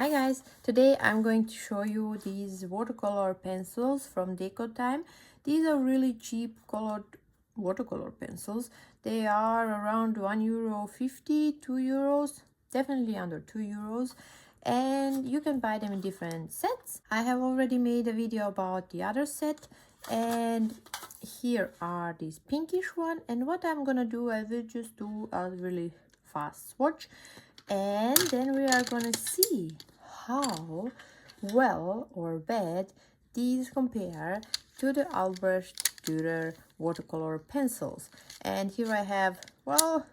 Hi guys, today I'm going to show you these watercolor pencils from Decotime. These are really cheap colored watercolor pencils. They are around €1.50, €2, definitely under €2, and you can buy them in different sets. I have already made a video about the other set, and here are these pinkish one. And what I'm gonna do, I will just do a really fast swatch, and then we are gonna see how well or bad these compare to the Albrecht Dürer watercolor pencils. And here I have, well, a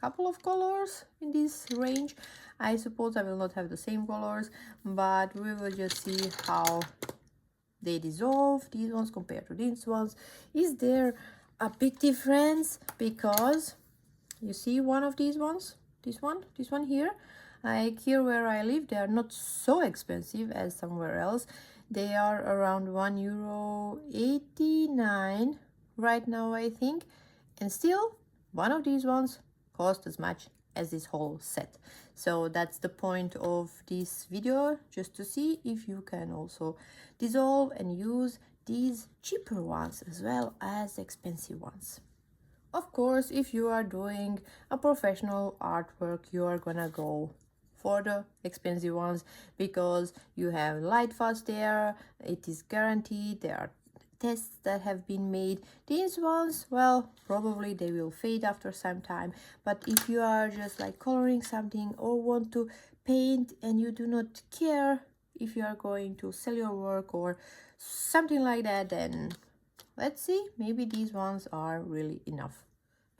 couple of colors in this range. I suppose I will not have the same colors, but we will just see how they dissolve, these ones compared to these ones. Is there a big difference? Because you see one of these ones, this one here, like here where I live, they are not so expensive as somewhere else. They are around €1.89 right now, I think, and still one of these ones cost as much as this whole set. So that's the point of this video, just to see if you can also dissolve and use these cheaper ones as well as expensive ones. Of course, if you are doing a professional artwork, you are gonna go for the expensive ones because you have light fast there. It is guaranteed. There are tests that have been made. These ones, well, probably they will fade after some time. But if you are just like coloring something or want to paint and you do not care if you are going to sell your work or something like that, then let's see, maybe these ones are really enough.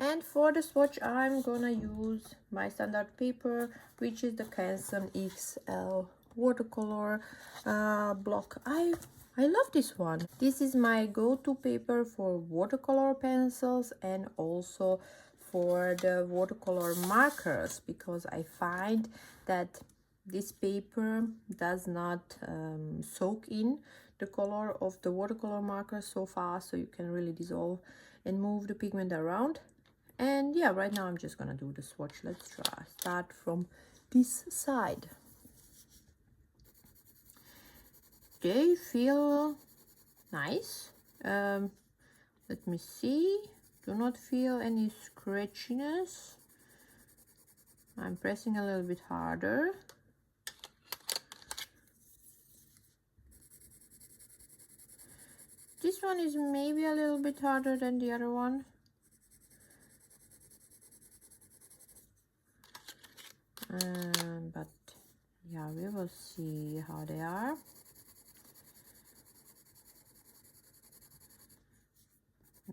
And for the swatch, I'm gonna use my standard paper, which is the Canson XL watercolor block. I love this one. This is my go-to paper for watercolor pencils and also for the watercolor markers, because I find that this paper does not soak in the color of the watercolor marker so fast, so you can really dissolve and move the pigment around. And yeah, right now I'm just gonna do the swatch. Let's start from this side. They feel nice. Let me see. Do not feel any scratchiness. I'm pressing a little bit harder. This one is maybe a little bit harder than the other one. But yeah, we will see how they are.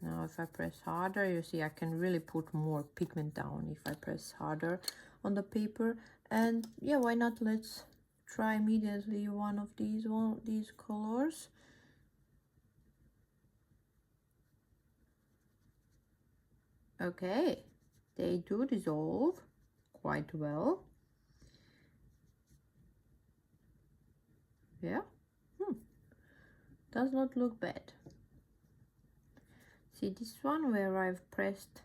Now if I press harder, you see I can really put more pigment down if I press harder on the paper. And yeah, why not? Let's try immediately one of these colors. Okay, they do dissolve quite well. Yeah, does not look bad. See this one where I've pressed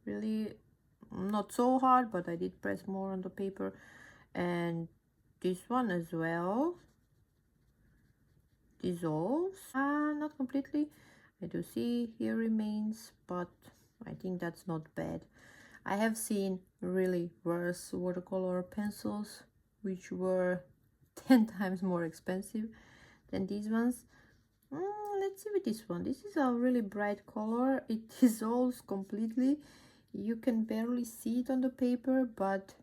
really not so hard, but I did press more on the paper, and this one as well dissolves, not completely. I do see here remains, but I think that's not bad. I have seen really worse watercolor pencils which were 10 times more expensive than these ones. Let's see with this one. This is a really bright color. It dissolves completely. You can barely see it on the paper, but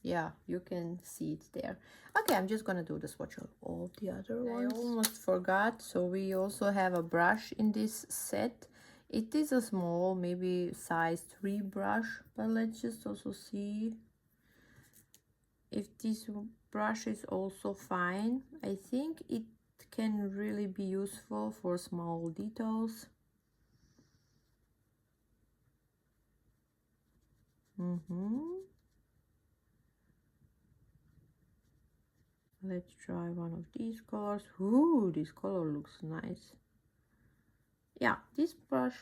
yeah, you can see it there. Okay, I'm just gonna do the swatch of all the other ones. I almost forgot, so we also have a brush in this set. It is a small, maybe size 3 brush, but let's just also see if this brush is also fine. I think it can really be useful for small details. Let's try one of these colors. Ooh, this color looks nice. Yeah, this brush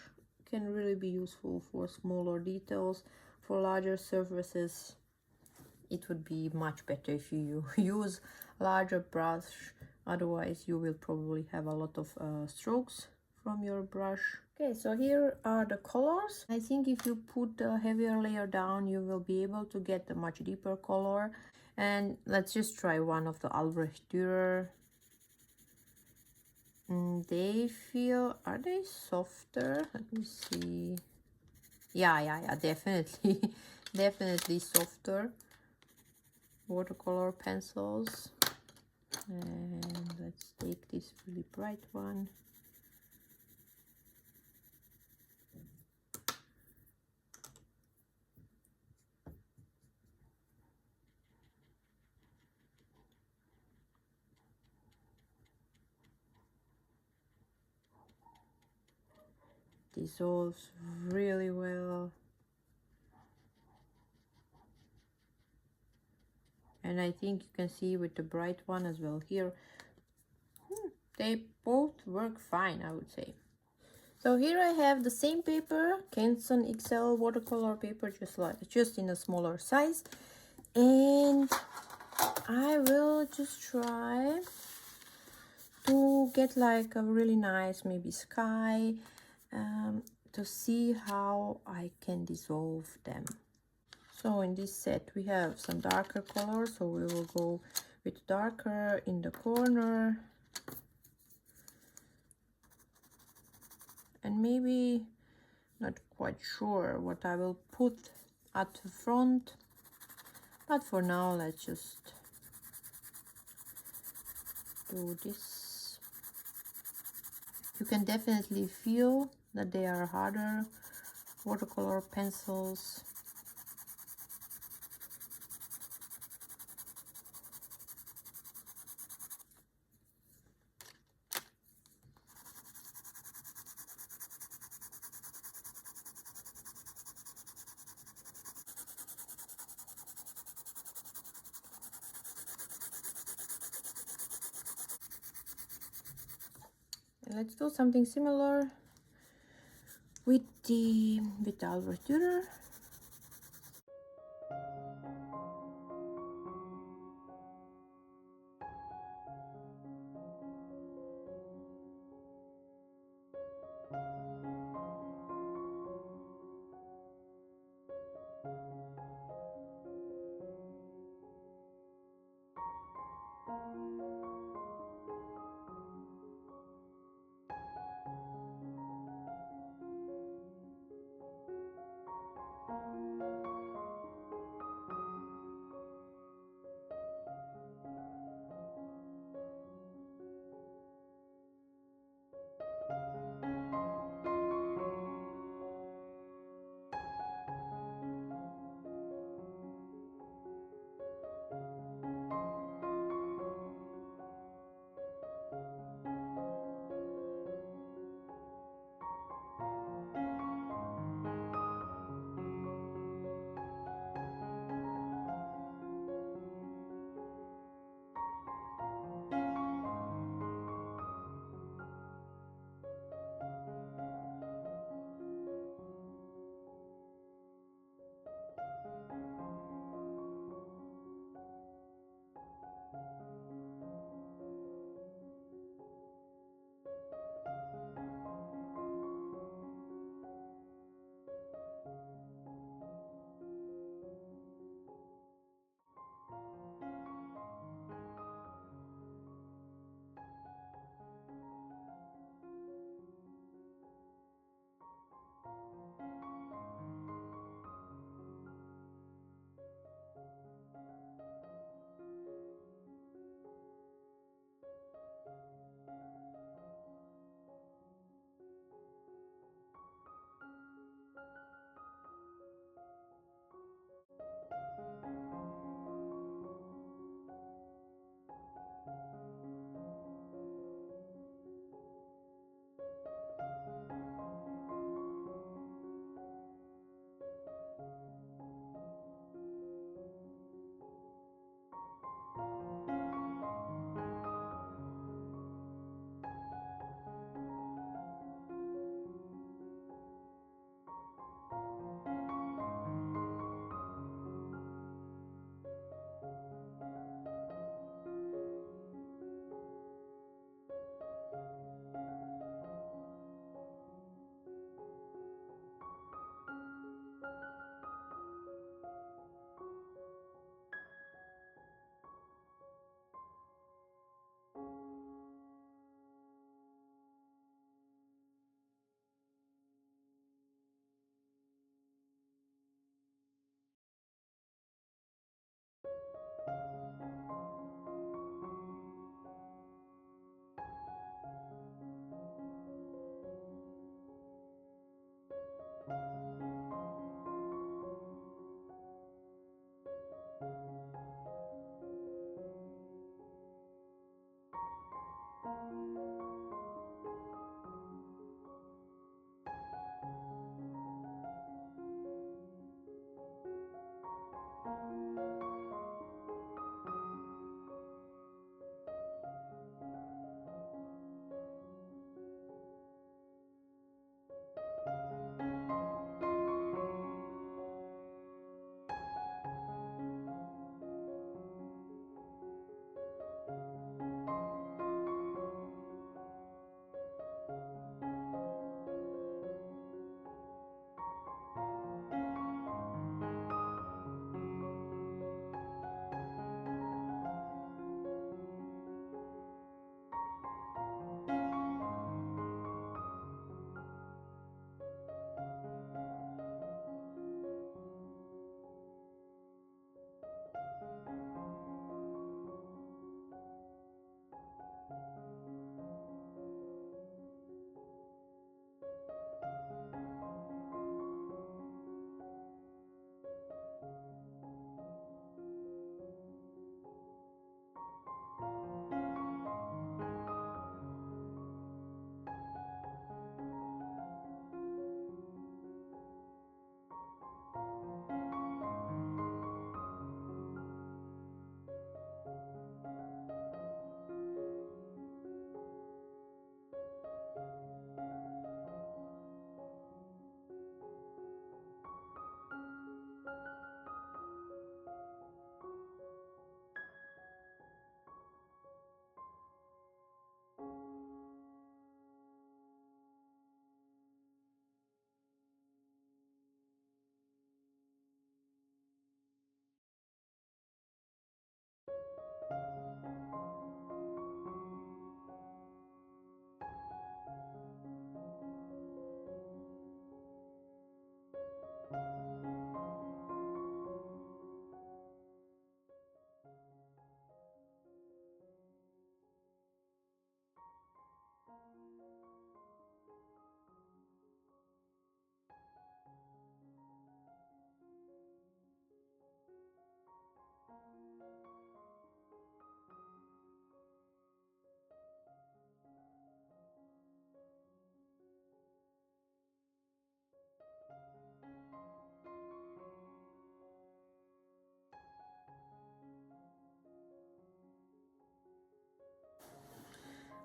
can really be useful for smaller details. For larger surfaces, it would be much better if you use a larger brush. Otherwise you will probably have a lot of strokes from your brush. Okay, so here are the colors. I think if you put a heavier layer down, you will be able to get a much deeper color. And let's just try one of the Albrecht Dürer. They feel, are they softer? Let me see. Yeah, definitely. Definitely softer watercolor pencils. And let's take this really bright one. Dissolves really well. And I think you can see with the bright one as well here. They both work fine, I would say. So here I have the same paper, Canson XL watercolor paper, just in a smaller size. And I will just try to get like a really nice maybe sky, to see how I can dissolve them. So in this set we have some darker colors, so we will go with darker in the corner, and maybe not quite sure what I will put at the front, but for now let's just do this. You can definitely feel that they are harder watercolor pencils. And let's do something similar with Albrecht Dürer.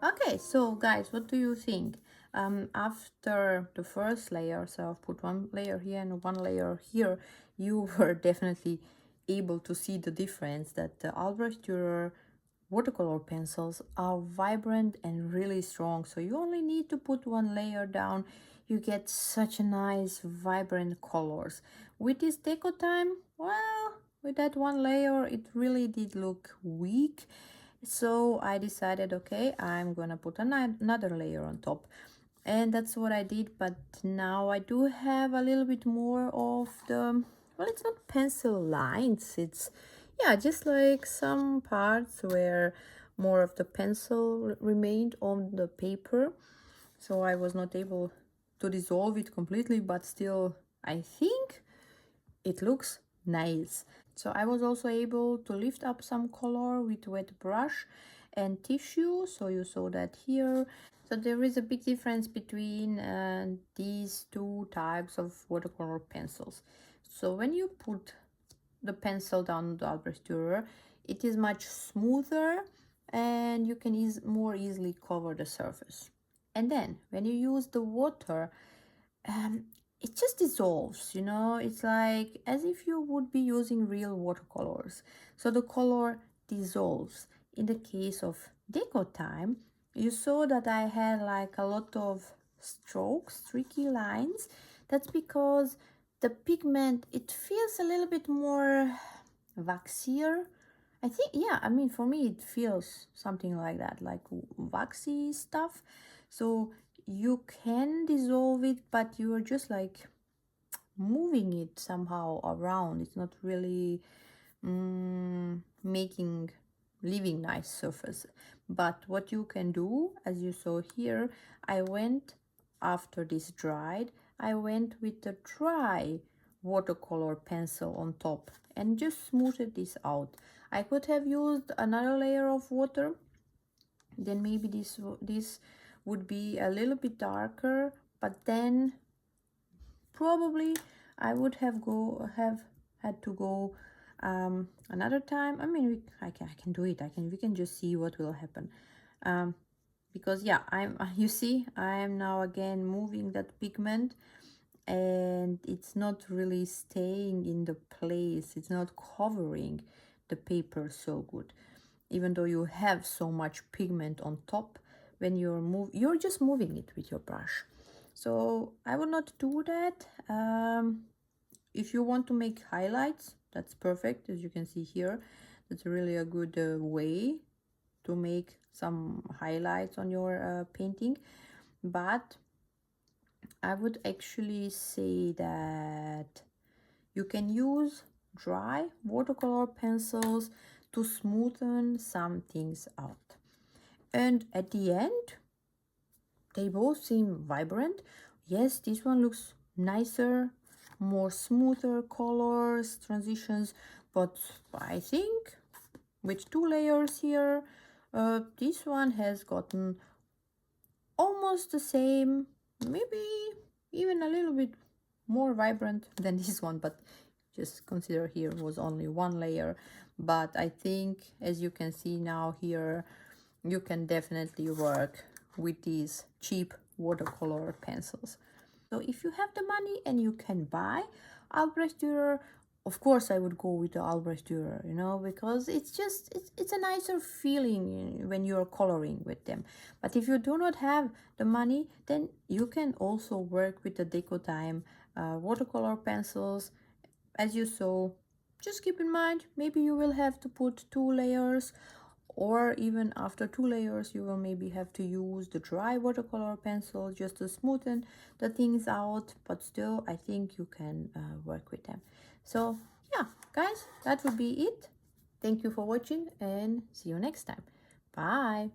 Okay, so guys, what do you think? After the first layer, so I've put one layer here and one layer here, you were definitely able to see the difference that the Albrecht Dürer watercolor pencils are vibrant and really strong. So you only need to put one layer down. You get such a nice vibrant colors. With this Decotime, well, with that one layer, it really did look weak. So I decided, okay, I'm gonna put another layer on top, and that's what I did. But now I do have a little bit more of the, well, it's not pencil lines, it's, yeah, just like some parts where more of the pencil remained on the paper. So I was not able to dissolve it completely, but still I think it looks nice. So I was also able to lift up some color with wet brush and tissue. So you saw that here. So there is a big difference between these two types of watercolor pencils. So when you put the pencil down the Albrecht Dürer, it is much smoother and you can more easily cover the surface. And then when you use the water, um, it just dissolves, you know, it's like as if you would be using real watercolors. So the color dissolves. In the case of Decotime, you saw that I had like a lot of strokes, streaky lines. That's because the pigment, it feels a little bit more waxier. I think, yeah, I mean, for me, it feels something like that, like waxy stuff. So you can dissolve it, but you are just like moving it somehow around. It's not really making leaving nice surface. But what you can do, as you saw here, I went, after this dried, I went with the dry watercolor pencil on top and just smoothed this out. I could have used another layer of water, then maybe this would be a little bit darker, but then probably I would have had to go another time. I mean, I can do it. We can just see what will happen. Because yeah, you see, I am now again moving that pigment, and it's not really staying in the place. It's not covering the paper so good, even though you have so much pigment on top. When you're just moving it with your brush. So I will not do that. If you want to make highlights, that's perfect. As you can see here, that's really a good way to make some highlights on your painting. But I would actually say that you can use dry watercolor pencils to smoothen some things out. And at the end, they both seem vibrant. Yes, this one looks nicer, more smoother colors, transitions, but I think with two layers here, this one has gotten almost the same, maybe even a little bit more vibrant than this one, but just consider here was only one layer. But I think, as you can see now here, you can definitely work with these cheap watercolor pencils. So if you have the money and you can buy Albrecht Dürer, of course I would go with the Albrecht Dürer, you know, because it's a nicer feeling when you're coloring with them. But if you do not have the money, then you can also work with the Decotime watercolor pencils. As you saw, just keep in mind, maybe you will have to put two layers, or even after two layers you will maybe have to use the dry watercolor pencil just to smoothen the things out. But still, I think you can work with them. So yeah, guys, that would be it. Thank you for watching and see you next time. Bye.